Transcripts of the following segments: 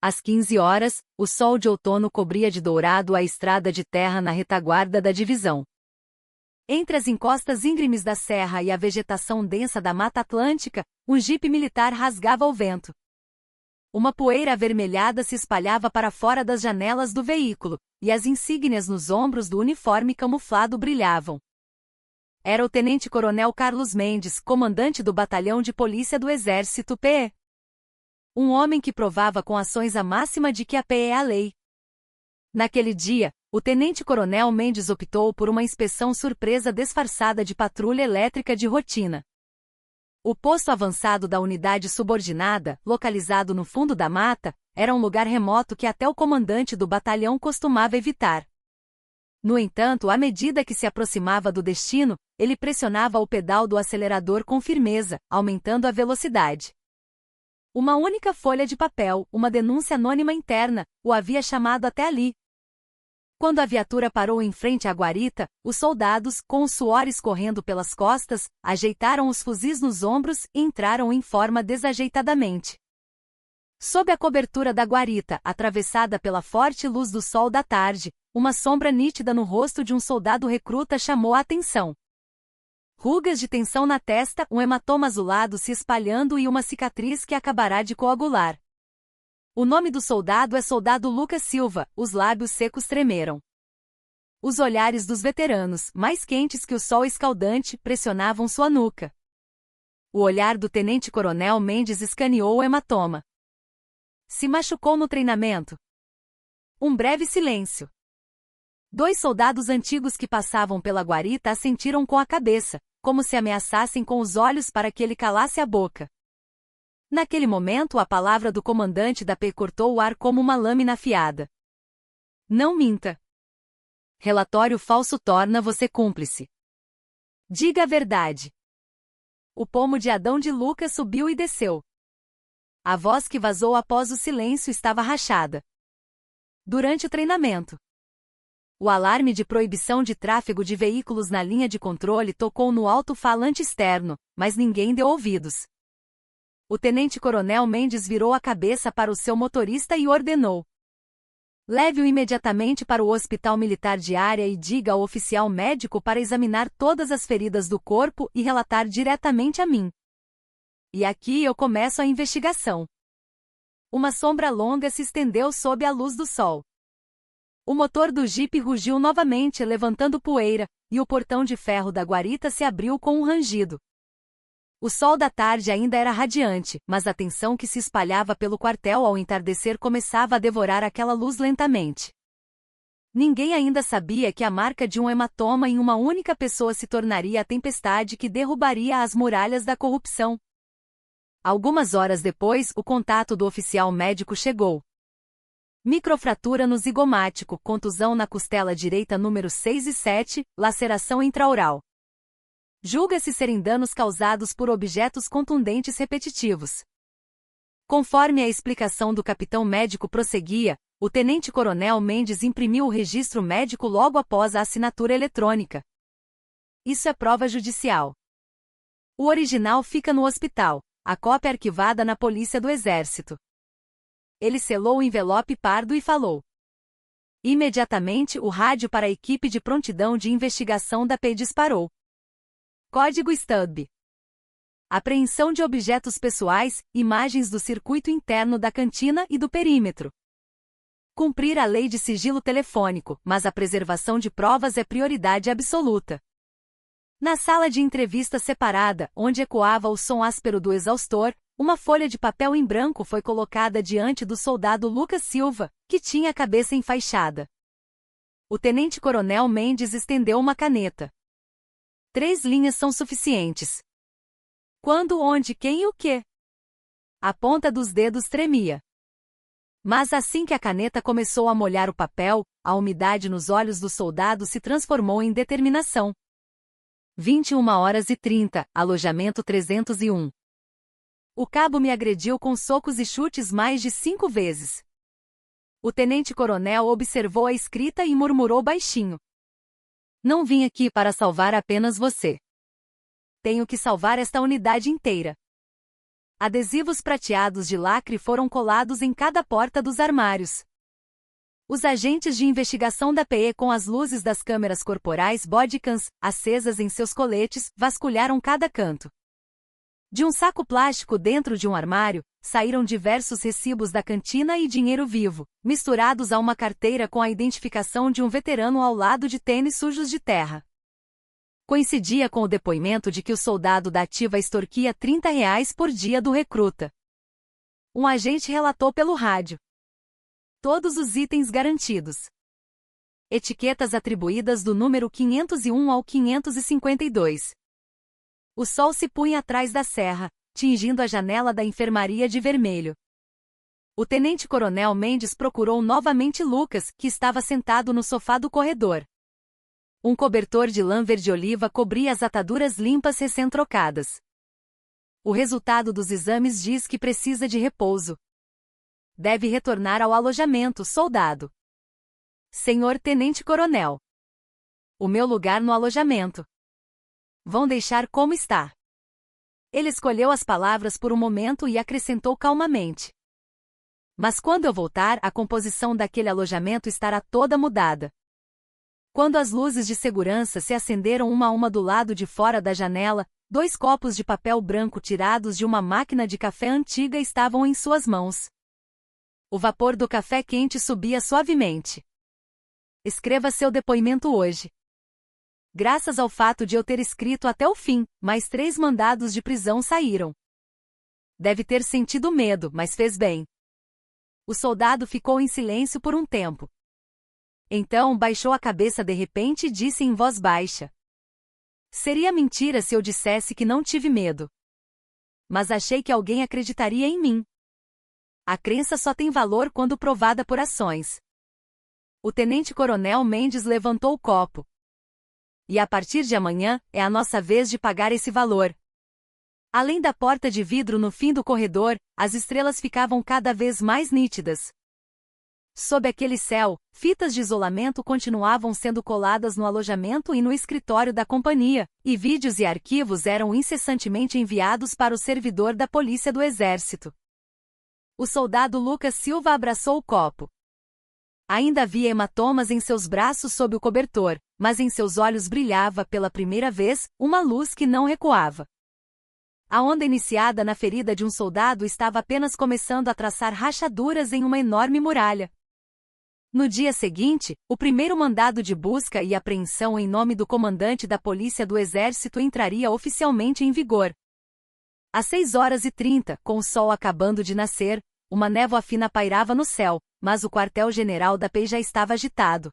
Às 15 horas, o sol de outono cobria de dourado a estrada de terra na retaguarda da divisão. Entre as encostas íngremes da serra e a vegetação densa da Mata Atlântica, um jipe militar rasgava o vento. Uma poeira avermelhada se espalhava para fora das janelas do veículo, e as insígnias nos ombros do uniforme camuflado brilhavam. Era o tenente-coronel Carlos Mendes, comandante do Batalhão de Polícia do Exército PE. Um homem que provava com ações a máxima de que a PE é a lei. Naquele dia, o tenente-coronel Mendes optou por uma inspeção surpresa disfarçada de patrulha elétrica de rotina. O posto avançado da unidade subordinada, localizado no fundo da mata, era um lugar remoto que até o comandante do batalhão costumava evitar. No entanto, à medida que se aproximava do destino, ele pressionava o pedal do acelerador com firmeza, aumentando a velocidade. Uma única folha de papel, uma denúncia anônima interna, o havia chamado até ali. Quando a viatura parou em frente à guarita, os soldados, com o suor escorrendo pelas costas, ajeitaram os fuzis nos ombros e entraram em forma desajeitadamente. Sob a cobertura da guarita, atravessada pela forte luz do sol da tarde, uma sombra nítida no rosto de um soldado recruta chamou a atenção. Rugas de tensão na testa, um hematoma azulado se espalhando e uma cicatriz que acabará de coagular. O nome do soldado é Soldado Lucas Silva, os lábios secos tremeram. Os olhares dos veteranos, mais quentes que o sol escaldante, pressionavam sua nuca. O olhar do tenente-coronel Mendes escaneou o hematoma. Se machucou no treinamento. Um breve silêncio. 2 soldados antigos que passavam pela guarita assentiram com a cabeça, como se ameaçassem com os olhos para que ele calasse a boca. Naquele momento, a palavra do comandante da PE cortou o ar como uma lâmina afiada. Não minta. Relatório falso torna você cúmplice. Diga a verdade. O pomo de Adão de Lucas subiu e desceu. A voz que vazou após o silêncio estava rachada. Durante o treinamento, o alarme de proibição de tráfego de veículos na linha de controle tocou no alto-falante externo, mas ninguém deu ouvidos. O tenente-coronel Mendes virou a cabeça para o seu motorista e ordenou: leve-o imediatamente para o hospital militar de área e diga ao oficial médico para examinar todas as feridas do corpo e relatar diretamente a mim. E aqui eu começo a investigação. Uma sombra longa se estendeu sob a luz do sol. O motor do jipe rugiu novamente, levantando poeira, e o portão de ferro da guarita se abriu com um rangido. O sol da tarde ainda era radiante, mas a tensão que se espalhava pelo quartel ao entardecer começava a devorar aquela luz lentamente. Ninguém ainda sabia que a marca de um hematoma em uma única pessoa se tornaria a tempestade que derrubaria as muralhas da corrupção. Algumas horas depois, o contato do oficial médico chegou. Microfratura no zigomático, contusão na costela direita número 6 e 7, laceração intraoral. Julga-se serem danos causados por objetos contundentes repetitivos. Conforme a explicação do capitão médico prosseguia, o tenente-coronel Mendes imprimiu o registro médico logo após a assinatura eletrônica. Isso é prova judicial. O original fica no hospital, a cópia arquivada na Polícia do Exército. Ele selou o envelope pardo e falou. Imediatamente o rádio para a equipe de prontidão de investigação da PE disparou. Código STUB. Apreensão de objetos pessoais, imagens do circuito interno da cantina e do perímetro. Cumprir a lei de sigilo telefônico, mas a preservação de provas é prioridade absoluta. Na sala de entrevista separada, onde ecoava o som áspero do exaustor, uma folha de papel em branco foi colocada diante do soldado Lucas Silva, que tinha a cabeça enfaixada. O tenente-coronel Mendes estendeu uma caneta. 3 linhas são suficientes. Quando, onde, quem e o quê? A ponta dos dedos tremia. Mas assim que a caneta começou a molhar o papel, a umidade nos olhos do soldado se transformou em determinação. 21h30, alojamento 301. O cabo me agrediu com socos e chutes mais de 5 vezes. O tenente-coronel observou a escrita e murmurou baixinho. Não vim aqui para salvar apenas você. Tenho que salvar esta unidade inteira. Adesivos prateados de lacre foram colados em cada porta dos armários. Os agentes de investigação da PE, com as luzes das câmeras corporais bodycams acesas em seus coletes, vasculharam cada canto. De um saco plástico dentro de um armário, saíram diversos recibos da cantina e dinheiro vivo, misturados a uma carteira com a identificação de um veterano ao lado de tênis sujos de terra. Coincidia com o depoimento de que o soldado da ativa extorquia R$ 30 por dia do recruta. Um agente relatou pelo rádio. Todos os itens garantidos. Etiquetas atribuídas do número 501 ao 552. O sol se punha atrás da serra, tingindo a janela da enfermaria de vermelho. O tenente-coronel Mendes procurou novamente Lucas, que estava sentado no sofá do corredor. Um cobertor de lã verde-oliva cobria as ataduras limpas recém-trocadas. O resultado dos exames diz que precisa de repouso. Deve retornar ao alojamento, soldado. Senhor tenente-coronel. O meu lugar no alojamento. Vão deixar como está. Ele escolheu as palavras por um momento e acrescentou calmamente. Mas quando eu voltar, a composição daquele alojamento estará toda mudada. Quando as luzes de segurança se acenderam uma a uma do lado de fora da janela, 2 copos de papel branco tirados de uma máquina de café antiga estavam em suas mãos. O vapor do café quente subia suavemente. Escreva seu depoimento hoje. Graças ao fato de eu ter escrito até o fim, mais 3 mandados de prisão saíram. Deve ter sentido medo, mas fez bem. O soldado ficou em silêncio por um tempo. Então baixou a cabeça de repente e disse em voz baixa. Seria mentira se eu dissesse que não tive medo. Mas achei que alguém acreditaria em mim. A crença só tem valor quando provada por ações. O tenente-coronel Mendes levantou o copo. E a partir de amanhã, é a nossa vez de pagar esse valor. Além da porta de vidro no fim do corredor, as estrelas ficavam cada vez mais nítidas. Sob aquele céu, fitas de isolamento continuavam sendo coladas no alojamento e no escritório da companhia, e vídeos e arquivos eram incessantemente enviados para o servidor da Polícia do Exército. O soldado Lucas Silva abraçou o copo. Ainda havia hematomas em seus braços sob o cobertor, mas em seus olhos brilhava, pela primeira vez, uma luz que não recuava. A onda iniciada na ferida de um soldado estava apenas começando a traçar rachaduras em uma enorme muralha. No dia seguinte, o primeiro mandado de busca e apreensão em nome do comandante da Polícia do Exército entraria oficialmente em vigor. Às 6h30, com o sol acabando de nascer, uma névoa fina pairava no céu, mas o quartel-general da PE já estava agitado.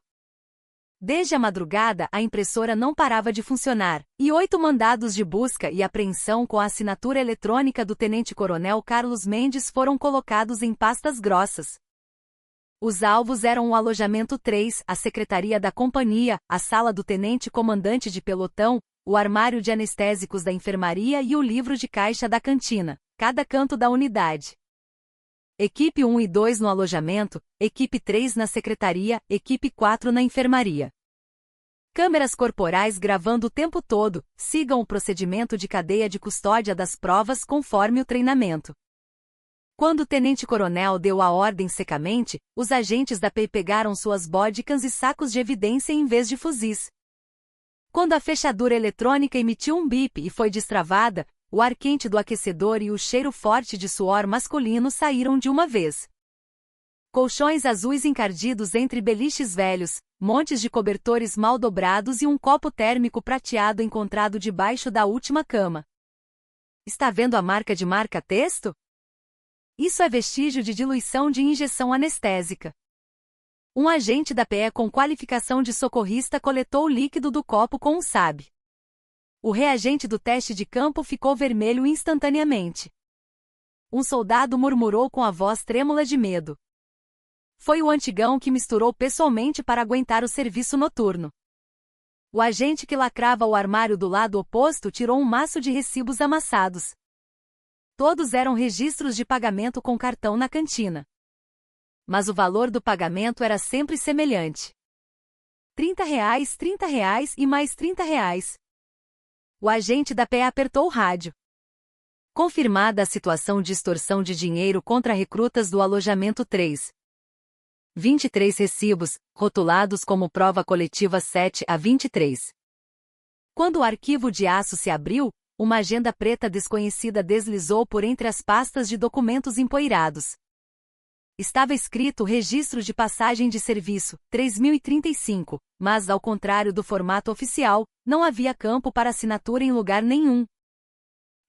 Desde a madrugada, a impressora não parava de funcionar, e 8 mandados de busca e apreensão com a assinatura eletrônica do tenente-coronel Carlos Mendes foram colocados em pastas grossas. Os alvos eram o alojamento 3, a secretaria da companhia, a sala do tenente-comandante de pelotão, o armário de anestésicos da enfermaria e o livro de caixa da cantina, cada canto da unidade. Equipe 1 e 2 no alojamento, equipe 3 na secretaria, equipe 4 na enfermaria. Câmeras corporais gravando o tempo todo, sigam o procedimento de cadeia de custódia das provas conforme o treinamento. Quando o tenente-coronel deu a ordem secamente, os agentes da PE pegaram suas bodycams e sacos de evidência em vez de fuzis. Quando a fechadura eletrônica emitiu um bip e foi destravada, o ar quente do aquecedor e o cheiro forte de suor masculino saíram de uma vez. Colchões azuis encardidos entre beliches velhos, montes de cobertores mal dobrados e um copo térmico prateado encontrado debaixo da última cama. Está vendo a marca de marca-texto? Isso é vestígio de diluição de injeção anestésica. Um agente da PE com qualificação de socorrista coletou o líquido do copo com um SAB. O reagente do teste de campo ficou vermelho instantaneamente. Um soldado murmurou com a voz trêmula de medo. Foi o antigão que misturou pessoalmente para aguentar o serviço noturno. O agente que lacrava o armário do lado oposto tirou um maço de recibos amassados. Todos eram registros de pagamento com cartão na cantina. Mas o valor do pagamento era sempre semelhante. R$30, R$30 e mais R$30. O agente da PE apertou o rádio. Confirmada a situação de extorsão de dinheiro contra recrutas do alojamento 3. 23 recibos, rotulados como prova coletiva 7 a 23. Quando o arquivo de aço se abriu, uma agenda preta desconhecida deslizou por entre as pastas de documentos empoeirados. Estava escrito Registro de Passagem de Serviço, 3035, mas ao contrário do formato oficial, não havia campo para assinatura em lugar nenhum.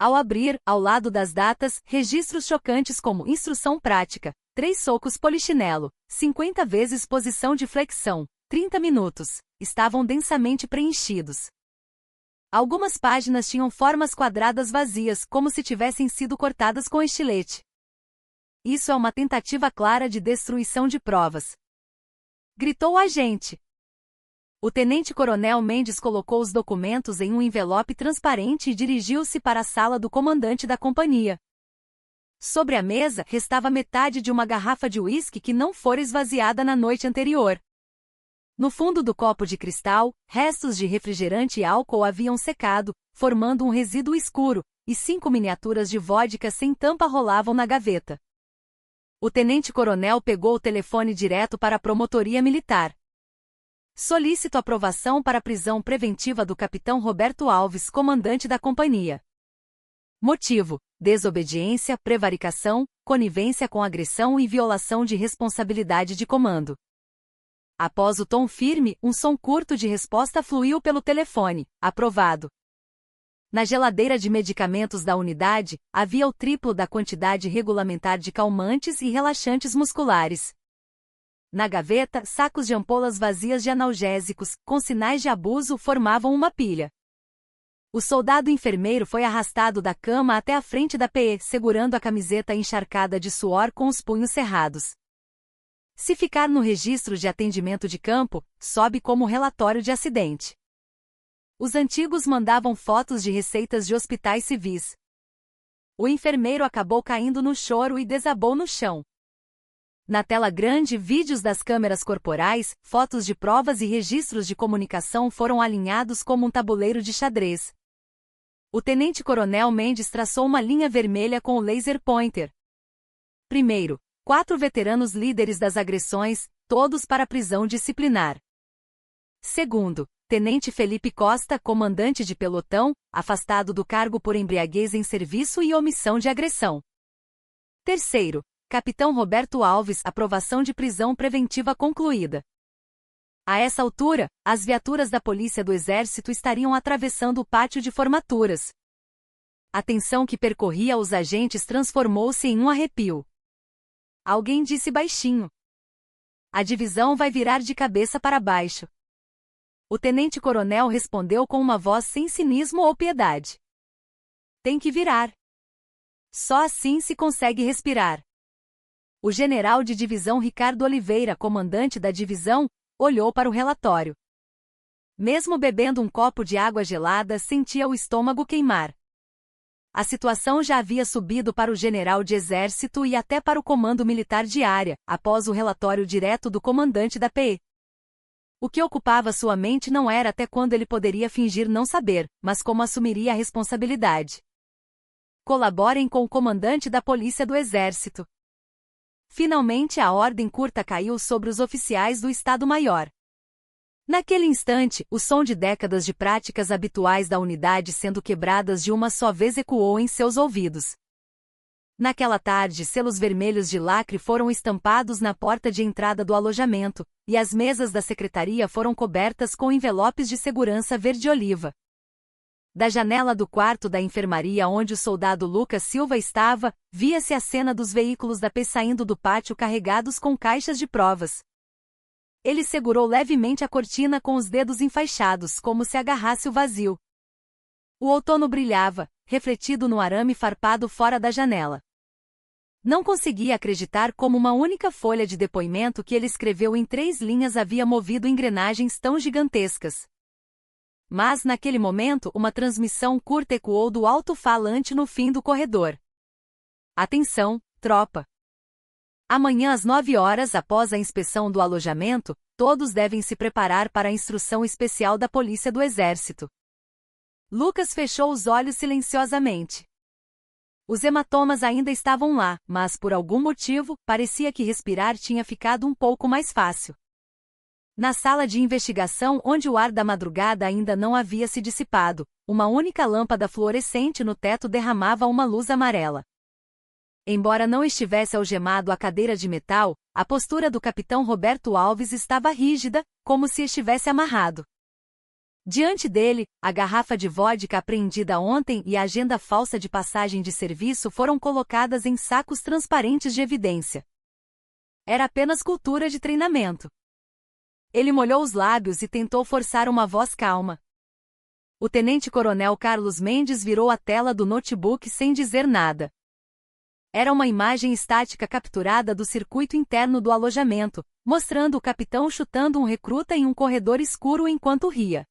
Ao abrir, ao lado das datas, registros chocantes como Instrução Prática, 3 socos polichinelo, 50 vezes posição de flexão, 30 minutos, estavam densamente preenchidos. Algumas páginas tinham formas quadradas vazias, como se tivessem sido cortadas com estilete. Isso é uma tentativa clara de destruição de provas, gritou o agente. O tenente-coronel Mendes colocou os documentos em um envelope transparente e dirigiu-se para a sala do comandante da companhia. Sobre a mesa restava metade de uma garrafa de uísque que não fora esvaziada na noite anterior. No fundo do copo de cristal, restos de refrigerante e álcool haviam secado, formando um resíduo escuro, e 5 miniaturas de vodka sem tampa rolavam na gaveta. O tenente-coronel pegou o telefone direto para a promotoria militar. Solicito aprovação para a prisão preventiva do capitão Roberto Alves, comandante da companhia. Motivo: desobediência, prevaricação, conivência com agressão e violação de responsabilidade de comando. Após o tom firme, um som curto de resposta fluiu pelo telefone. Aprovado. Na geladeira de medicamentos da unidade, havia o triplo da quantidade regulamentar de calmantes e relaxantes musculares. Na gaveta, sacos de ampolas vazias de analgésicos, com sinais de abuso, formavam uma pilha. O soldado enfermeiro foi arrastado da cama até a frente da PE, segurando a camiseta encharcada de suor com os punhos cerrados. Se ficar no registro de atendimento de campo, sobe como relatório de acidente. Os antigos mandavam fotos de receitas de hospitais civis. O enfermeiro acabou caindo no choro e desabou no chão. Na tela grande, vídeos das câmeras corporais, fotos de provas e registros de comunicação foram alinhados como um tabuleiro de xadrez. O tenente-coronel Mendes traçou uma linha vermelha com o laser pointer. Primeiro, 4 veteranos líderes das agressões, todos para prisão disciplinar. Segundo, Tenente Felipe Costa, comandante de pelotão, afastado do cargo por embriaguez em serviço e omissão de agressão. Terceiro, Capitão Roberto Alves, aprovação de prisão preventiva concluída. A essa altura, as viaturas da Polícia do Exército estariam atravessando o pátio de formaturas. A tensão que percorria os agentes transformou-se em um arrepio. Alguém disse baixinho: "A divisão vai virar de cabeça para baixo." O tenente-coronel respondeu com uma voz sem cinismo ou piedade: "Tem que virar. Só assim se consegue respirar." O general de divisão Ricardo Oliveira, comandante da divisão, olhou para o relatório. Mesmo bebendo um copo de água gelada, sentia o estômago queimar. A situação já havia subido para o general de exército e até para o comando militar de área, após o relatório direto do comandante da PE. O que ocupava sua mente não era até quando ele poderia fingir não saber, mas como assumiria a responsabilidade. Colaborem com o comandante da Polícia do Exército. Finalmente a ordem curta caiu sobre os oficiais do Estado-Maior. Naquele instante, o som de décadas de práticas habituais da unidade sendo quebradas de uma só vez ecoou em seus ouvidos. Naquela tarde, selos vermelhos de lacre foram estampados na porta de entrada do alojamento, e as mesas da secretaria foram cobertas com envelopes de segurança verde-oliva. Da janela do quarto da enfermaria onde o soldado Lucas Silva estava, via-se a cena dos veículos da PE saindo do pátio carregados com caixas de provas. Ele segurou levemente a cortina com os dedos enfaixados, como se agarrasse o vazio. O outono brilhava, refletido no arame farpado fora da janela. Não conseguia acreditar como uma única folha de depoimento que ele escreveu em 3 linhas havia movido engrenagens tão gigantescas. Mas naquele momento uma transmissão curta ecoou do alto-falante no fim do corredor. "Atenção, tropa! Amanhã às 9 horas após a inspeção do alojamento, todos devem se preparar para a instrução especial da Polícia do Exército." Lucas fechou os olhos silenciosamente. Os hematomas ainda estavam lá, mas por algum motivo, parecia que respirar tinha ficado um pouco mais fácil. Na sala de investigação, onde o ar da madrugada ainda não havia se dissipado, uma única lâmpada fluorescente no teto derramava uma luz amarela. Embora não estivesse algemado à cadeira de metal, a postura do capitão Roberto Alves estava rígida, como se estivesse amarrado. Diante dele, a garrafa de vodka apreendida ontem e a agenda falsa de passagem de serviço foram colocadas em sacos transparentes de evidência. Era apenas cultura de treinamento. Ele molhou os lábios e tentou forçar uma voz calma. O tenente-coronel Carlos Mendes virou a tela do notebook sem dizer nada. Era uma imagem estática capturada do circuito interno do alojamento, mostrando o capitão chutando um recruta em um corredor escuro enquanto ria.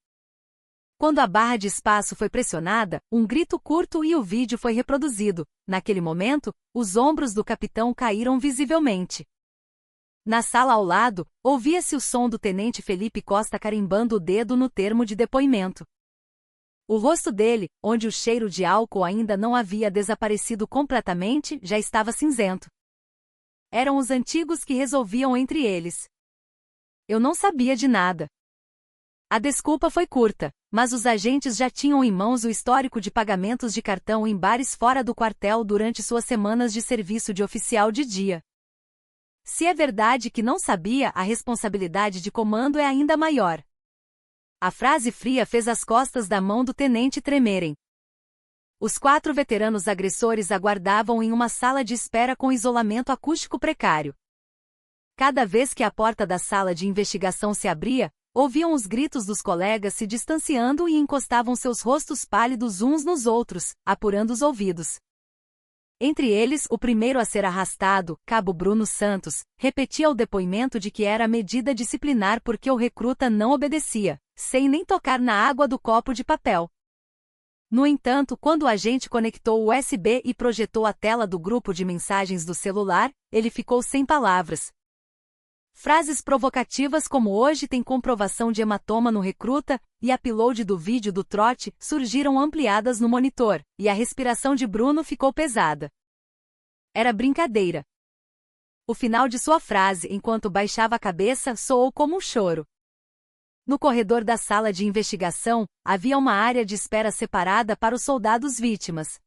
Quando a barra de espaço foi pressionada, um grito curto e o vídeo foi reproduzido. Naquele momento, os ombros do capitão caíram visivelmente. Na sala ao lado, ouvia-se o som do tenente Felipe Costa carimbando o dedo no termo de depoimento. O rosto dele, onde o cheiro de álcool ainda não havia desaparecido completamente, já estava cinzento. Eram os antigos que resolviam entre eles. Eu não sabia de nada. A desculpa foi curta, mas os agentes já tinham em mãos o histórico de pagamentos de cartão em bares fora do quartel durante suas semanas de serviço de oficial de dia. Se é verdade que não sabia, a responsabilidade de comando é ainda maior. A frase fria fez as costas da mão do tenente tremerem. Os 4 veteranos agressores aguardavam em uma sala de espera com isolamento acústico precário. Cada vez que a porta da sala de investigação se abria, ouviam os gritos dos colegas se distanciando e encostavam seus rostos pálidos uns nos outros, apurando os ouvidos. Entre eles, o primeiro a ser arrastado, Cabo Bruno Santos, repetia o depoimento de que era medida disciplinar porque o recruta não obedecia, sem nem tocar na água do copo de papel. No entanto, quando o agente conectou o USB e projetou a tela do grupo de mensagens do celular, ele ficou sem palavras. Frases provocativas como "hoje tem comprovação de hematoma no recruta" e upload do vídeo do trote surgiram ampliadas no monitor, e a respiração de Bruno ficou pesada. Era brincadeira. O final de sua frase, enquanto baixava a cabeça, soou como um choro. No corredor da sala de investigação, havia uma área de espera separada para os soldados vítimas.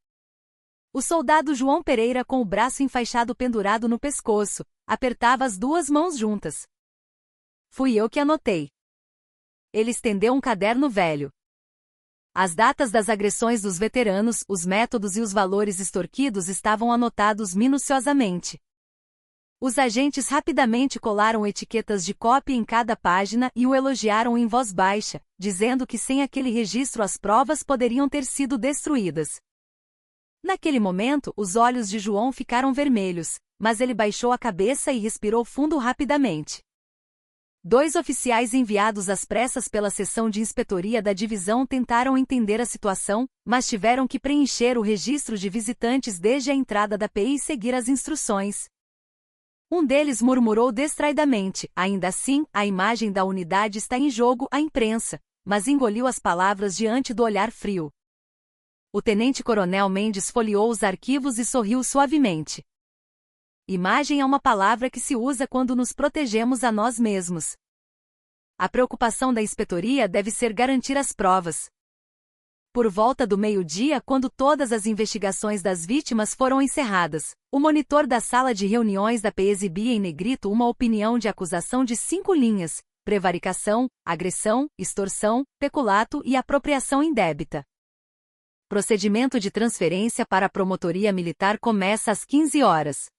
O soldado João Pereira, com o braço enfaixado pendurado no pescoço, apertava as 2 mãos juntas. Fui eu que anotei. Ele estendeu um caderno velho. As datas das agressões dos veteranos, os métodos e os valores extorquidos estavam anotados minuciosamente. Os agentes rapidamente colaram etiquetas de cópia em cada página e o elogiaram em voz baixa, dizendo que sem aquele registro as provas poderiam ter sido destruídas. Naquele momento, os olhos de João ficaram vermelhos, mas ele baixou a cabeça e respirou fundo rapidamente. 2 oficiais enviados às pressas pela seção de inspetoria da divisão tentaram entender a situação, mas tiveram que preencher o registro de visitantes desde a entrada da PI e seguir as instruções. Um deles murmurou distraidamente: ainda assim, a imagem da unidade está em jogo à imprensa, mas engoliu as palavras diante do olhar frio. O tenente-coronel Mendes folheou os arquivos e sorriu suavemente. Imagem é uma palavra que se usa quando nos protegemos a nós mesmos. A preocupação da inspetoria deve ser garantir as provas. Por volta do meio-dia, quando todas as investigações das vítimas foram encerradas, o monitor da sala de reuniões da PE exibia em negrito uma opinião de acusação de 5 linhas: prevaricação, agressão, extorsão, peculato e apropriação indébita. Procedimento de transferência para a Promotoria Militar começa às 15 horas.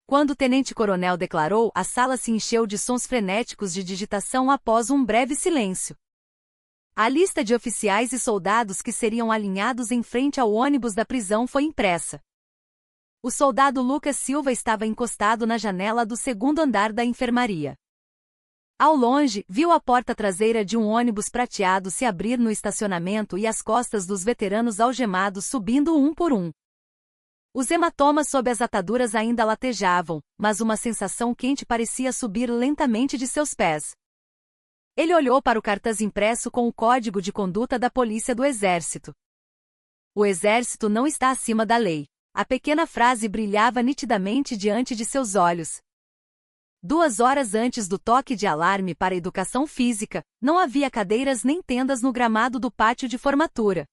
Quando o tenente-coronel declarou, a sala se encheu de sons frenéticos de digitação após um breve silêncio. A lista de oficiais e soldados que seriam alinhados em frente ao ônibus da prisão foi impressa. O soldado Lucas Silva estava encostado na janela do 2º andar da enfermaria. Ao longe, viu a porta traseira de um ônibus prateado se abrir no estacionamento e as costas dos veteranos algemados subindo um por um. Os hematomas sob as ataduras ainda latejavam, mas uma sensação quente parecia subir lentamente de seus pés. Ele olhou para o cartaz impresso com o código de conduta da Polícia do Exército. O Exército não está acima da lei. A pequena frase brilhava nitidamente diante de seus olhos. 2 horas antes do toque de alarme para a educação física, não havia cadeiras nem tendas no gramado do pátio de formatura.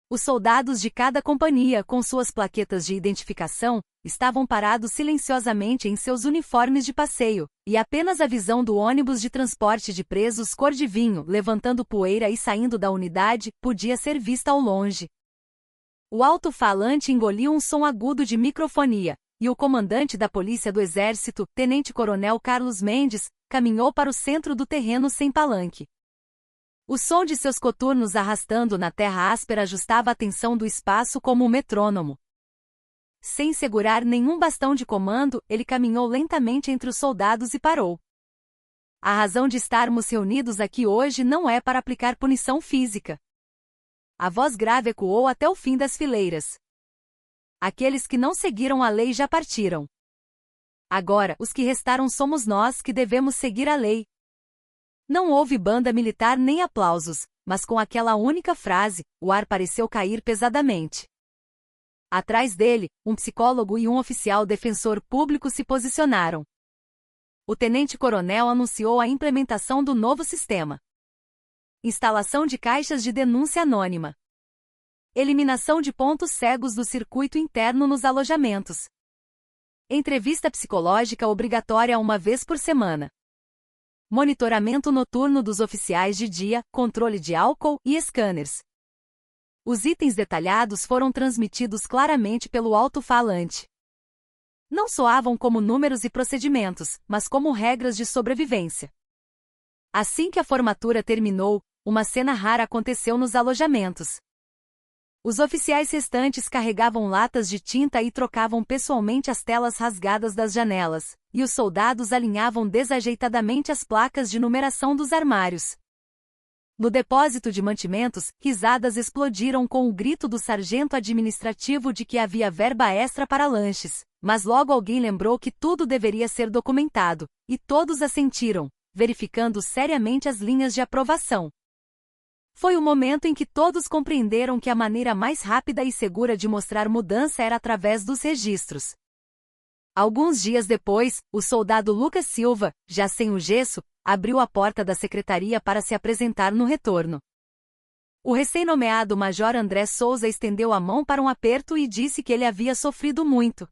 Os soldados de cada companhia, com suas plaquetas de identificação, estavam parados silenciosamente em seus uniformes de passeio, e apenas a visão do ônibus de transporte de presos cor de vinho, levantando poeira e saindo da unidade, podia ser vista ao longe. O alto-falante engoliu um som agudo de microfonia, e o comandante da Polícia do Exército, Tenente-Coronel Carlos Mendes, caminhou para o centro do terreno sem palanque. O som de seus coturnos arrastando na terra áspera ajustava a tensão do espaço como um metrônomo. Sem segurar nenhum bastão de comando, ele caminhou lentamente entre os soldados e parou. A razão de estarmos reunidos aqui hoje não é para aplicar punição física. A voz grave ecoou até o fim das fileiras. Aqueles que não seguiram a lei já partiram. Agora, os que restaram somos nós que devemos seguir a lei. Não houve banda militar nem aplausos, mas com aquela única frase, o ar pareceu cair pesadamente. Atrás dele, um psicólogo e um oficial defensor público se posicionaram. O tenente-coronel anunciou a implementação do novo sistema. Instalação de caixas de denúncia anônima. Eliminação de pontos cegos do circuito interno nos alojamentos. Entrevista psicológica obrigatória uma vez por semana. Monitoramento noturno dos oficiais de dia, controle de álcool e scanners. Os itens detalhados foram transmitidos claramente pelo alto-falante. Não soavam como números e procedimentos, mas como regras de sobrevivência. Assim que a formatura terminou, uma cena rara aconteceu nos alojamentos. Os oficiais restantes carregavam latas de tinta e trocavam pessoalmente as telas rasgadas das janelas, e os soldados alinhavam desajeitadamente as placas de numeração dos armários. No depósito de mantimentos, risadas explodiram com o grito do sargento administrativo de que havia verba extra para lanches, mas logo alguém lembrou que tudo deveria ser documentado, e todos assentiram, verificando seriamente as linhas de aprovação. Foi o momento em que todos compreenderam que a maneira mais rápida e segura de mostrar mudança era através dos registros. Alguns dias depois, o soldado Lucas Silva, já sem o gesso, abriu a porta da secretaria para se apresentar no retorno. O recém-nomeado Major André Souza estendeu a mão para um aperto e disse que ele havia sofrido muito.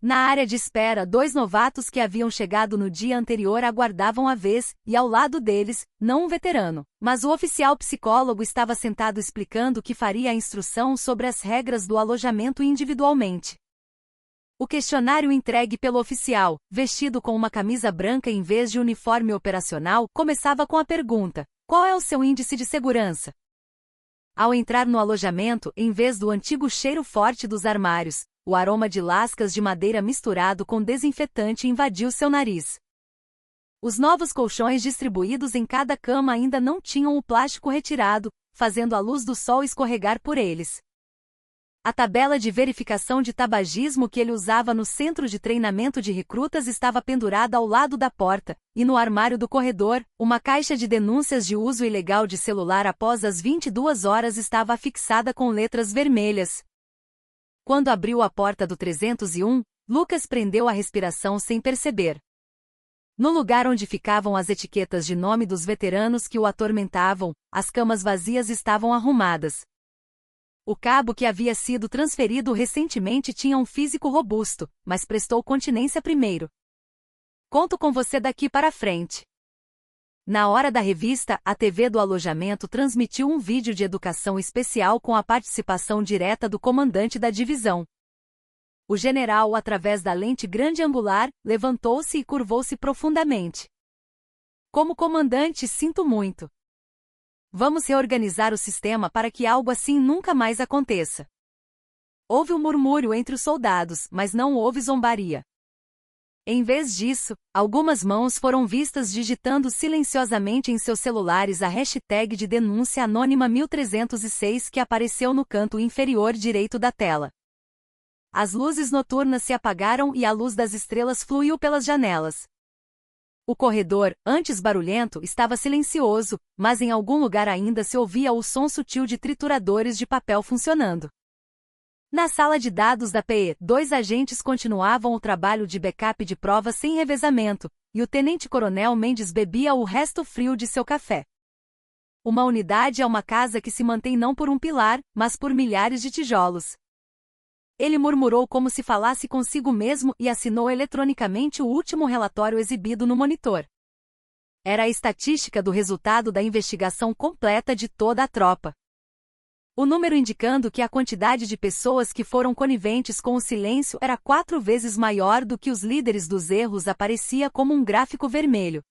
Na área de espera, 2 novatos que haviam chegado no dia anterior aguardavam a vez, e ao lado deles, não um veterano, mas o oficial psicólogo estava sentado explicando que faria a instrução sobre as regras do alojamento individualmente. O questionário entregue pelo oficial, vestido com uma camisa branca em vez de uniforme operacional, começava com a pergunta: qual é o seu índice de segurança? Ao entrar no alojamento, em vez do antigo cheiro forte dos armários, o aroma de lascas de madeira misturado com desinfetante invadiu seu nariz. Os novos colchões distribuídos em cada cama ainda não tinham o plástico retirado, fazendo a luz do sol escorregar por eles. A tabela de verificação de tabagismo que ele usava no centro de treinamento de recrutas estava pendurada ao lado da porta, e no armário do corredor, uma caixa de denúncias de uso ilegal de celular após as 22 horas estava afixada com letras vermelhas. Quando abriu a porta do 301, Lucas prendeu a respiração sem perceber. No lugar onde ficavam as etiquetas de nome dos veteranos que o atormentavam, as camas vazias estavam arrumadas. O cabo que havia sido transferido recentemente tinha um físico robusto, mas prestou continência primeiro. Conto com você daqui para frente. Na hora da revista, a TV do alojamento transmitiu um vídeo de educação especial com a participação direta do comandante da divisão. O general, através da lente grande angular, levantou-se e curvou-se profundamente. Como comandante, sinto muito. Vamos reorganizar o sistema para que algo assim nunca mais aconteça. Houve um murmúrio entre os soldados, mas não houve zombaria. Em vez disso, algumas mãos foram vistas digitando silenciosamente em seus celulares a hashtag de denúncia anônima 1306 que apareceu no canto inferior direito da tela. As luzes noturnas se apagaram e a luz das estrelas fluiu pelas janelas. O corredor, antes barulhento, estava silencioso, mas em algum lugar ainda se ouvia o som sutil de trituradores de papel funcionando. Na sala de dados da PE, 2 agentes continuavam o trabalho de backup de provas sem revezamento, e o tenente-coronel Mendes bebia o resto frio de seu café. Uma unidade é uma casa que se mantém não por um pilar, mas por milhares de tijolos. Ele murmurou como se falasse consigo mesmo e assinou eletronicamente o último relatório exibido no monitor. Era a estatística do resultado da investigação completa de toda a tropa. O número indicando que a quantidade de pessoas que foram coniventes com o silêncio era 4 vezes maior do que os líderes dos erros aparecia como um gráfico vermelho.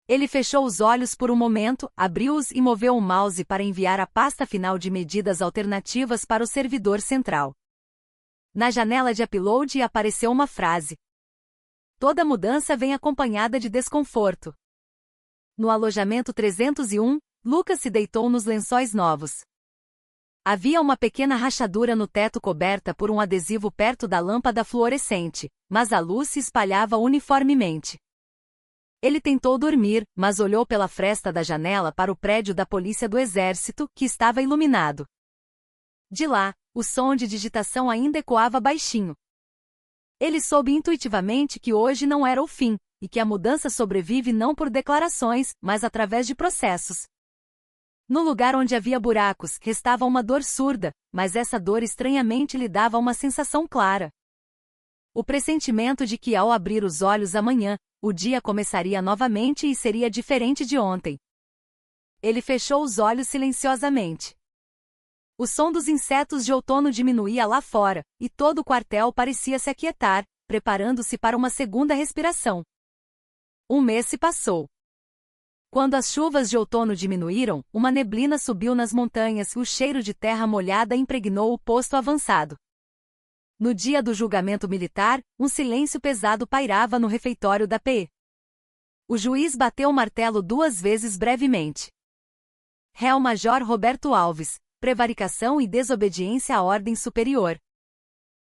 Ele fechou os olhos por um momento, abriu-os e moveu o mouse para enviar a pasta final de medidas alternativas para o servidor central. Na janela de upload apareceu uma frase. Toda mudança vem acompanhada de desconforto. No alojamento 301, Lucas se deitou nos lençóis novos. Havia uma pequena rachadura no teto coberta por um adesivo perto da lâmpada fluorescente, mas a luz se espalhava uniformemente. Ele tentou dormir, mas olhou pela fresta da janela para o prédio da Polícia do Exército, que estava iluminado. De lá, o som de digitação ainda ecoava baixinho. Ele soube intuitivamente que hoje não era o fim, e que a mudança sobrevive não por declarações, mas através de processos. No lugar onde havia buracos, restava uma dor surda, mas essa dor estranhamente lhe dava uma sensação clara. O pressentimento de que ao abrir os olhos amanhã, o dia começaria novamente e seria diferente de ontem. Ele fechou os olhos silenciosamente. O som dos insetos de outono diminuía lá fora, e todo o quartel parecia se aquietar, preparando-se para uma segunda respiração. Um mês se passou. Quando as chuvas de outono diminuíram, uma neblina subiu nas montanhas e o cheiro de terra molhada impregnou o posto avançado. No dia do julgamento militar, um silêncio pesado pairava no refeitório da PE. O juiz bateu o martelo 2 vezes brevemente. Réu-Major Roberto Alves, prevaricação e desobediência à ordem superior.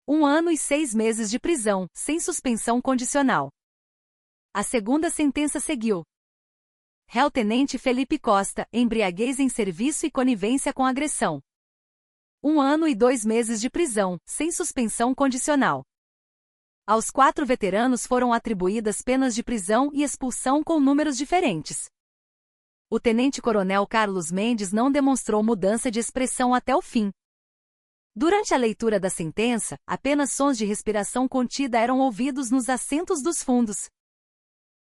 1 ano e 6 meses de prisão, sem suspensão condicional. A segunda sentença seguiu. Réu-Tenente Felipe Costa, embriaguez em serviço e conivência com agressão. 1 ano e 2 meses de prisão, sem suspensão condicional. Aos 4 veteranos foram atribuídas penas de prisão e expulsão com números diferentes. O tenente-coronel Carlos Mendes não demonstrou mudança de expressão até o fim. Durante a leitura da sentença, apenas sons de respiração contida eram ouvidos nos assentos dos fundos.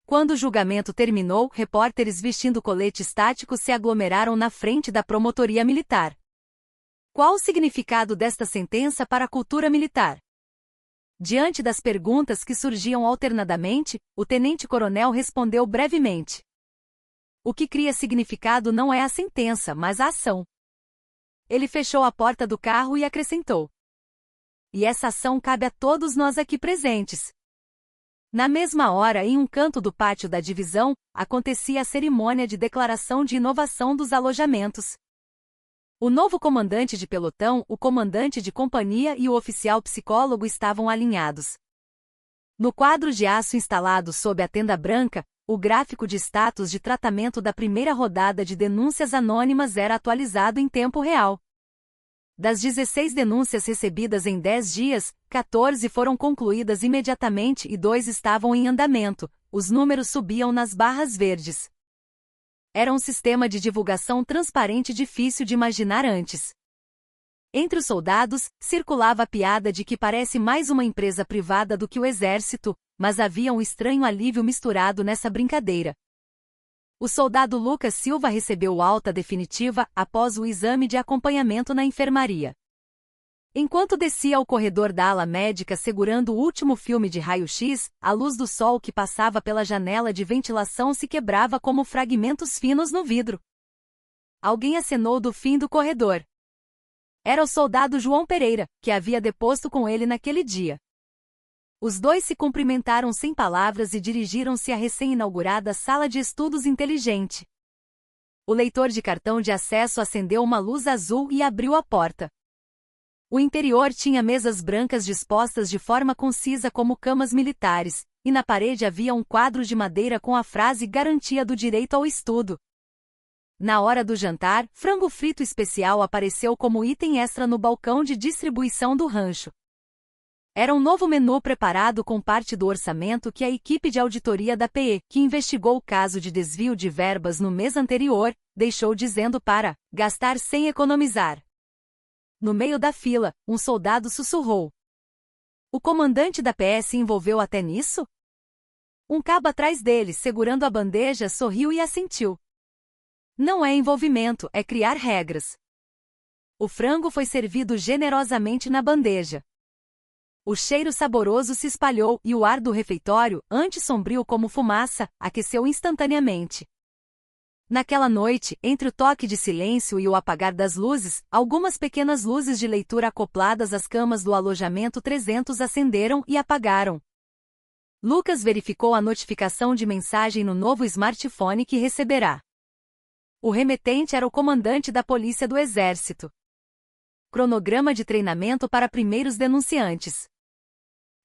Quando o julgamento terminou, repórteres vestindo coletes táticos se aglomeraram na frente da promotoria militar. Qual o significado desta sentença para a cultura militar? Diante das perguntas que surgiam alternadamente, o tenente-coronel respondeu brevemente. O que cria significado não é a sentença, mas a ação. Ele fechou a porta do carro e acrescentou. E essa ação cabe a todos nós aqui presentes. Na mesma hora, em um canto do pátio da divisão, acontecia a cerimônia de declaração de inovação dos alojamentos. O novo comandante de pelotão, o comandante de companhia e o oficial psicólogo estavam alinhados. No quadro de aço instalado sob a tenda branca, o gráfico de status de tratamento da primeira rodada de denúncias anônimas era atualizado em tempo real. Das 16 denúncias recebidas em 10 dias, 14 foram concluídas imediatamente e 2 estavam em andamento. Os números subiam nas barras verdes. Era um sistema de divulgação transparente difícil de imaginar antes. Entre os soldados, circulava a piada de que parece mais uma empresa privada do que o exército, mas havia um estranho alívio misturado nessa brincadeira. O soldado Lucas Silva recebeu alta definitiva após o exame de acompanhamento na enfermaria. Enquanto descia ao corredor da ala médica segurando o último filme de raio-x, a luz do sol que passava pela janela de ventilação se quebrava como fragmentos finos no vidro. Alguém acenou do fim do corredor. Era o soldado João Pereira, que havia deposto com ele naquele dia. Os dois se cumprimentaram sem palavras e dirigiram-se à recém-inaugurada sala de estudos inteligente. O leitor de cartão de acesso acendeu uma luz azul e abriu a porta. O interior tinha mesas brancas dispostas de forma concisa como camas militares, e na parede havia um quadro de madeira com a frase Garantia do Direito ao Estudo. Na hora do jantar, frango frito especial apareceu como item extra no balcão de distribuição do rancho. Era um novo menu preparado com parte do orçamento que a equipe de auditoria da PE, que investigou o caso de desvio de verbas no mês anterior, deixou dizendo para gastar sem economizar. No meio da fila, um soldado sussurrou. O comandante da PE se envolveu até nisso? Um cabo atrás dele, segurando a bandeja, sorriu e assentiu. Não é envolvimento, é criar regras. O frango foi servido generosamente na bandeja. O cheiro saboroso se espalhou e o ar do refeitório, antes sombrio como fumaça, aqueceu instantaneamente. Naquela noite, entre o toque de silêncio e o apagar das luzes, algumas pequenas luzes de leitura acopladas às camas do alojamento 300 acenderam e apagaram. Lucas verificou a notificação de mensagem no novo smartphone que receberá. O remetente era o comandante da Polícia do Exército. Cronograma de treinamento para primeiros denunciantes.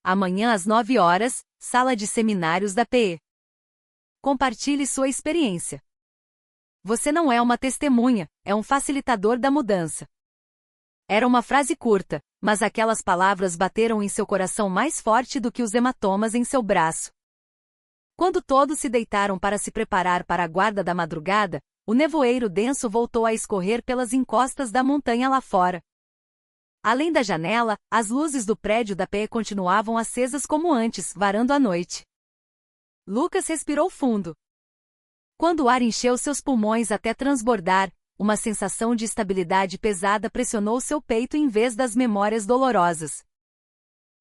Amanhã às 9 horas, sala de seminários da PE. Compartilhe sua experiência. Você não é uma testemunha, é um facilitador da mudança. Era uma frase curta, mas aquelas palavras bateram em seu coração mais forte do que os hematomas em seu braço. Quando todos se deitaram para se preparar para a guarda da madrugada, o nevoeiro denso voltou a escorrer pelas encostas da montanha lá fora. Além da janela, as luzes do prédio da PE continuavam acesas como antes, varando a noite. Lucas respirou fundo. Quando o ar encheu seus pulmões até transbordar, uma sensação de estabilidade pesada pressionou seu peito em vez das memórias dolorosas.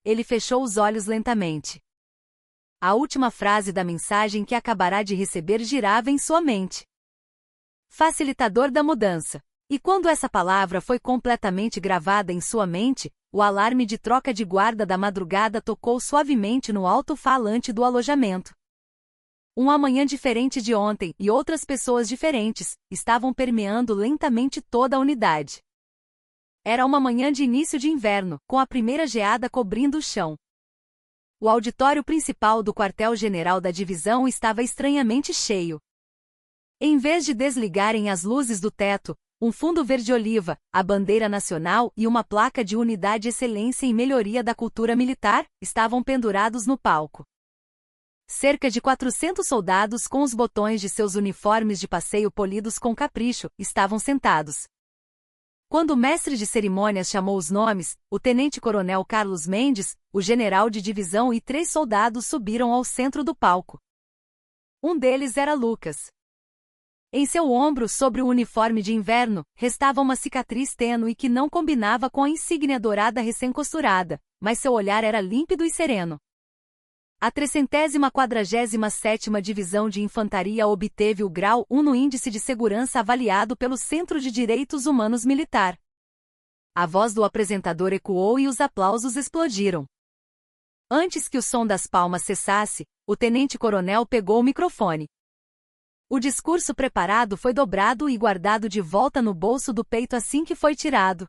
Ele fechou os olhos lentamente. A última frase da mensagem que acabará de receber girava em sua mente. Facilitador da mudança. E quando essa palavra foi completamente gravada em sua mente, o alarme de troca de guarda da madrugada tocou suavemente no alto-falante do alojamento. Um amanhã diferente de ontem e outras pessoas diferentes estavam permeando lentamente toda a unidade. Era uma manhã de início de inverno, com a primeira geada cobrindo o chão. O auditório principal do quartel-general da divisão estava estranhamente cheio. Em vez de desligarem as luzes do teto, um fundo verde-oliva, a bandeira nacional e uma placa de Unidade Excelência em Melhoria da Cultura Militar estavam pendurados no palco. Cerca de 400 soldados com os botões de seus uniformes de passeio polidos com capricho estavam sentados. Quando o mestre de cerimônias chamou os nomes, o tenente-coronel Carlos Mendes, o general de divisão e 3 soldados subiram ao centro do palco. Um deles era Lucas. Em seu ombro, sobre o uniforme de inverno, restava uma cicatriz tênue que não combinava com a insígnia dourada recém-costurada, mas seu olhar era límpido e sereno. A 347ª Divisão de Infantaria obteve o grau 1 no Índice de Segurança avaliado pelo Centro de Direitos Humanos Militar. A voz do apresentador ecoou e os aplausos explodiram. Antes que o som das palmas cessasse, o tenente-coronel pegou o microfone. O discurso preparado foi dobrado e guardado de volta no bolso do peito assim que foi tirado.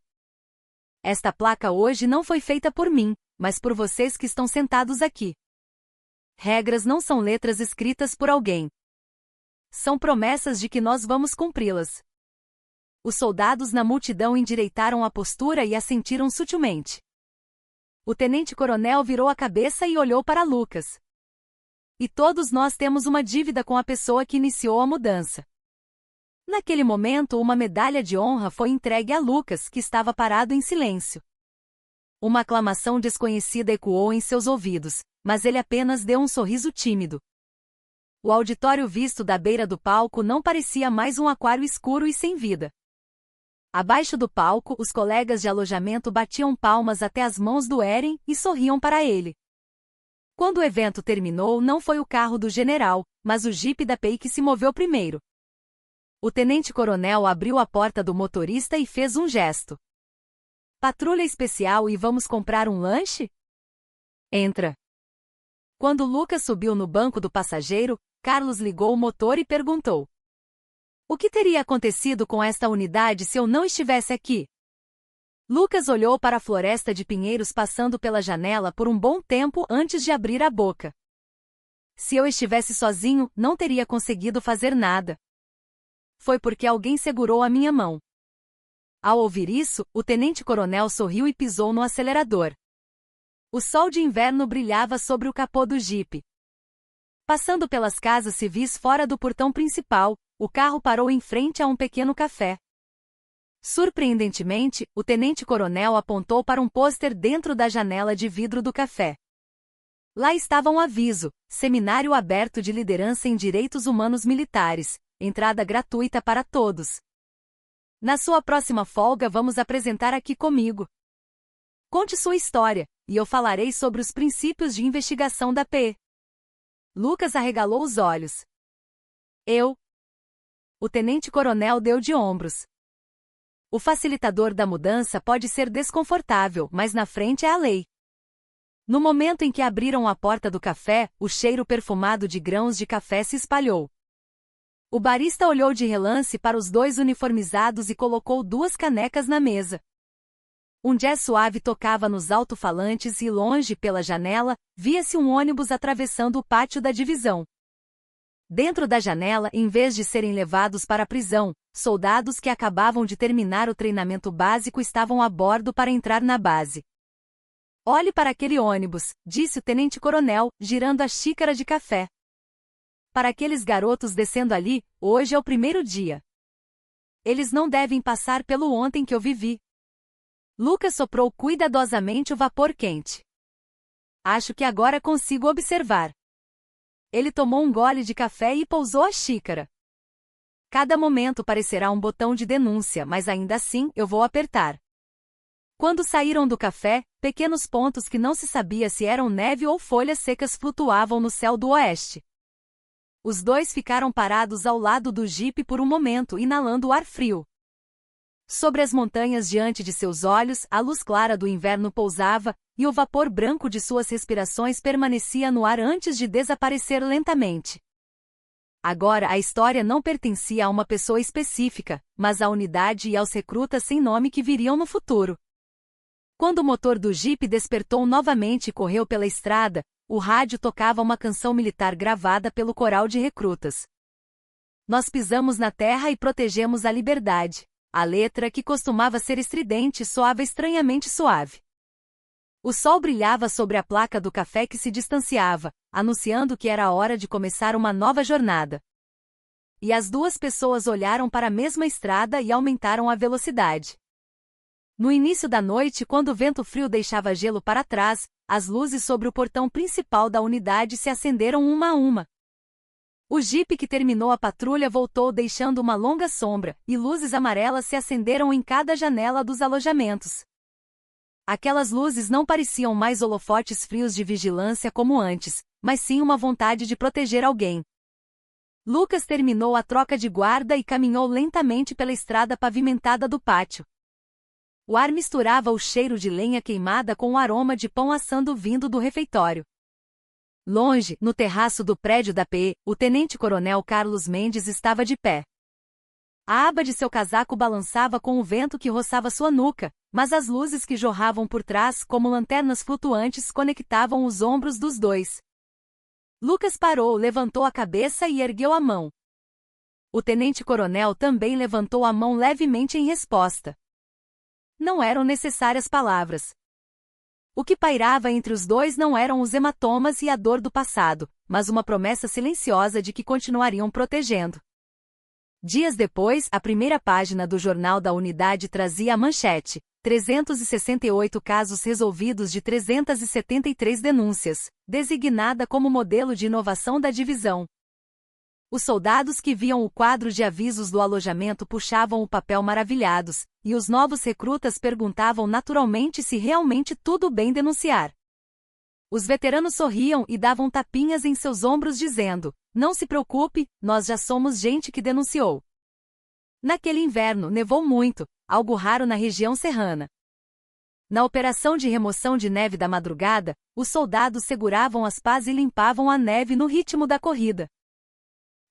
Esta placa hoje não foi feita por mim, mas por vocês que estão sentados aqui. Regras não são letras escritas por alguém. São promessas de que nós vamos cumpri-las. Os soldados na multidão endireitaram a postura e assentiram sutilmente. O tenente-coronel virou a cabeça e olhou para Lucas. E todos nós temos uma dívida com a pessoa que iniciou a mudança. Naquele momento, uma medalha de honra foi entregue a Lucas, que estava parado em silêncio. Uma aclamação desconhecida ecoou em seus ouvidos, mas ele apenas deu um sorriso tímido. O auditório visto da beira do palco não parecia mais um aquário escuro e sem vida. Abaixo do palco, os colegas de alojamento batiam palmas até as mãos doerem e sorriam para ele. Quando o evento terminou, não foi o carro do general, mas o jipe da PEI que se moveu primeiro. O tenente-coronel abriu a porta do motorista e fez um gesto. Patrulha especial e vamos comprar um lanche? Entra. Quando Lucas subiu no banco do passageiro, Carlos ligou o motor e perguntou: o que teria acontecido com esta unidade se eu não estivesse aqui? Lucas olhou para a floresta de pinheiros passando pela janela por um bom tempo antes de abrir a boca. Se eu estivesse sozinho, não teria conseguido fazer nada. foi porque alguém segurou a minha mão. Ao ouvir isso, o tenente-coronel sorriu e pisou no acelerador. O sol de inverno brilhava sobre o capô do jipe. Passando pelas casas civis fora do portão principal, o carro parou em frente a um pequeno café. Surpreendentemente, o tenente-coronel apontou para um pôster dentro da janela de vidro do café. Lá estava um aviso: Seminário Aberto de Liderança em Direitos Humanos Militares, entrada gratuita para todos. Na sua próxima folga vamos apresentar aqui comigo. Conte sua história, e eu falarei sobre os princípios de investigação da PE. Lucas arregalou os olhos. Eu? O tenente-coronel deu de ombros. O facilitador da mudança pode ser desconfortável, mas na frente é a lei. No momento em que abriram a porta do café, o cheiro perfumado de grãos de café se espalhou. O barista olhou de relance para os dois uniformizados e colocou 2 canecas na mesa. Um jazz suave tocava nos alto-falantes e longe, pela janela, via-se um ônibus atravessando o pátio da divisão. Dentro da janela, em vez de serem levados para a prisão, soldados que acabavam de terminar o treinamento básico estavam a bordo para entrar na base. Olhe para aquele ônibus, disse o tenente-coronel, girando a xícara de café. Para aqueles garotos descendo ali, hoje é o primeiro dia. Eles não devem passar pelo ontem que eu vivi. Lucas soprou cuidadosamente o vapor quente. Acho que agora consigo observar. Ele tomou um gole de café e pousou a xícara. Cada momento parecerá um botão de denúncia, mas ainda assim eu vou apertar. Quando saíram do café, pequenos pontos que não se sabia se eram neve ou folhas secas flutuavam no céu do oeste. Os dois ficaram parados ao lado do jipe por um momento, inalando o ar frio. Sobre as montanhas diante de seus olhos, a luz clara do inverno pousava, e o vapor branco de suas respirações permanecia no ar antes de desaparecer lentamente. Agora a história não pertencia a uma pessoa específica, mas à unidade e aos recrutas sem nome que viriam no futuro. Quando o motor do jipe despertou novamente e correu pela estrada, o rádio tocava uma canção militar gravada pelo coral de recrutas. Nós pisamos na terra e protegemos a liberdade. A letra, que costumava ser estridente, soava estranhamente suave. O sol brilhava sobre a placa do café que se distanciava, anunciando que era a hora de começar uma nova jornada. E as 2 pessoas olharam para a mesma estrada e aumentaram a velocidade. No início da noite, quando o vento frio deixava gelo para trás, as luzes sobre o portão principal da unidade se acenderam uma a uma. O jipe que terminou a patrulha voltou deixando uma longa sombra, e luzes amarelas se acenderam em cada janela dos alojamentos. Aquelas luzes não pareciam mais holofotes frios de vigilância como antes, mas sim uma vontade de proteger alguém. Lucas terminou a troca de guarda e caminhou lentamente pela estrada pavimentada do pátio. O ar misturava o cheiro de lenha queimada com o aroma de pão assando vindo do refeitório. Longe, no terraço do prédio da PE, o tenente-coronel Carlos Mendes estava de pé. A aba de seu casaco balançava com o vento que roçava sua nuca, mas as luzes que jorravam por trás, como lanternas flutuantes, conectavam os ombros dos dois. Lucas parou, levantou a cabeça e ergueu a mão. O tenente-coronel também levantou a mão levemente em resposta. Não eram necessárias palavras. O que pairava entre os dois não eram os hematomas e a dor do passado, mas uma promessa silenciosa de que continuariam protegendo. Dias depois, a primeira página do jornal da unidade trazia a manchete: 368 casos resolvidos de 373 denúncias, designada como modelo de inovação da divisão. Os soldados que viam o quadro de avisos do alojamento puxavam o papel maravilhados, e os novos recrutas perguntavam naturalmente se realmente tudo bem denunciar. Os veteranos sorriam e davam tapinhas em seus ombros dizendo: não se preocupe, nós já somos gente que denunciou. Naquele inverno nevou muito, algo raro na região serrana. Na operação de remoção de neve da madrugada, os soldados seguravam as pás e limpavam a neve no ritmo da corrida.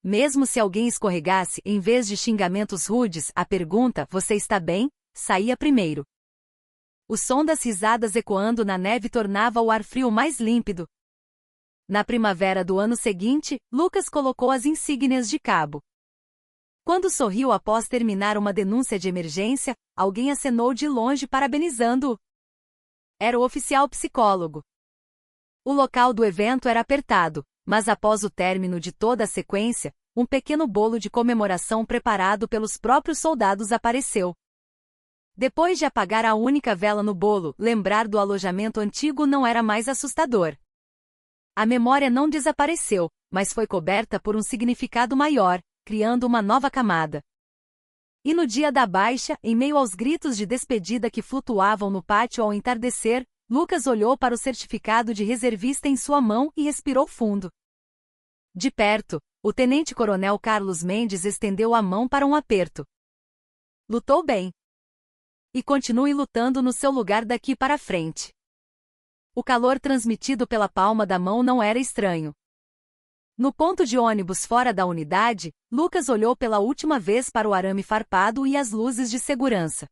Mesmo se alguém escorregasse, em vez de xingamentos rudes, a pergunta: você está bem? Saía primeiro. O som das risadas ecoando na neve tornava o ar frio mais límpido. Na primavera do ano seguinte, Lucas colocou as insígnias de cabo. Quando sorriu após terminar uma denúncia de emergência, alguém acenou de longe parabenizando-o. Era o oficial psicólogo. O local do evento era apertado, mas após o término de toda a sequência, um pequeno bolo de comemoração preparado pelos próprios soldados apareceu. Depois de apagar a única vela no bolo, lembrar do alojamento antigo não era mais assustador. A memória não desapareceu, mas foi coberta por um significado maior, criando uma nova camada. E no dia da baixa, em meio aos gritos de despedida que flutuavam no pátio ao entardecer, Lucas olhou para o certificado de reservista em sua mão e respirou fundo. De perto, o tenente-coronel Carlos Mendes estendeu a mão para um aperto. Lutou bem. E continue lutando no seu lugar daqui para frente. O calor transmitido pela palma da mão não era estranho. No ponto de ônibus fora da unidade, Lucas olhou pela última vez para o arame farpado e as luzes de segurança.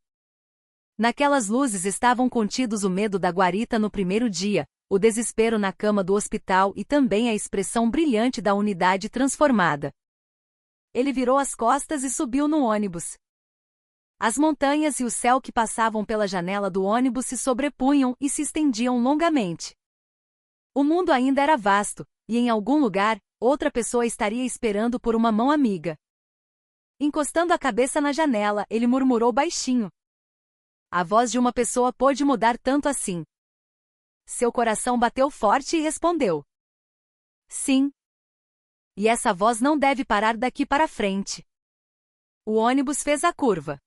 Naquelas luzes estavam contidos o medo da guarita no primeiro dia, o desespero na cama do hospital e também a expressão brilhante da unidade transformada. Ele virou as costas e subiu no ônibus. As montanhas e o céu que passavam pela janela do ônibus se sobrepunham e se estendiam longamente. O mundo ainda era vasto, e em algum lugar, outra pessoa estaria esperando por uma mão amiga. Encostando a cabeça na janela, ele murmurou baixinho. A voz de uma pessoa pôde mudar tanto assim. Seu coração bateu forte e respondeu. Sim. E essa voz não deve parar daqui para frente. O ônibus fez a curva.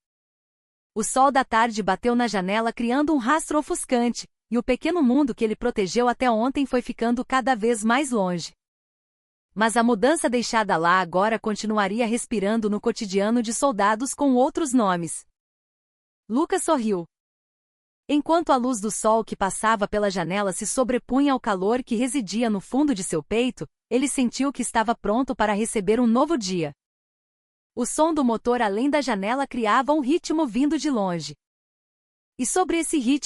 O sol da tarde bateu na janela criando um rastro ofuscante, e o pequeno mundo que ele protegeu até ontem foi ficando cada vez mais longe. Mas a mudança deixada lá agora continuaria respirando no cotidiano de soldados com outros nomes. Lucas sorriu. Enquanto a luz do sol que passava pela janela se sobrepunha ao calor que residia no fundo de seu peito, ele sentiu que estava pronto para receber um novo dia. O som do motor além da janela criava um ritmo vindo de longe. E sobre esse ritmo,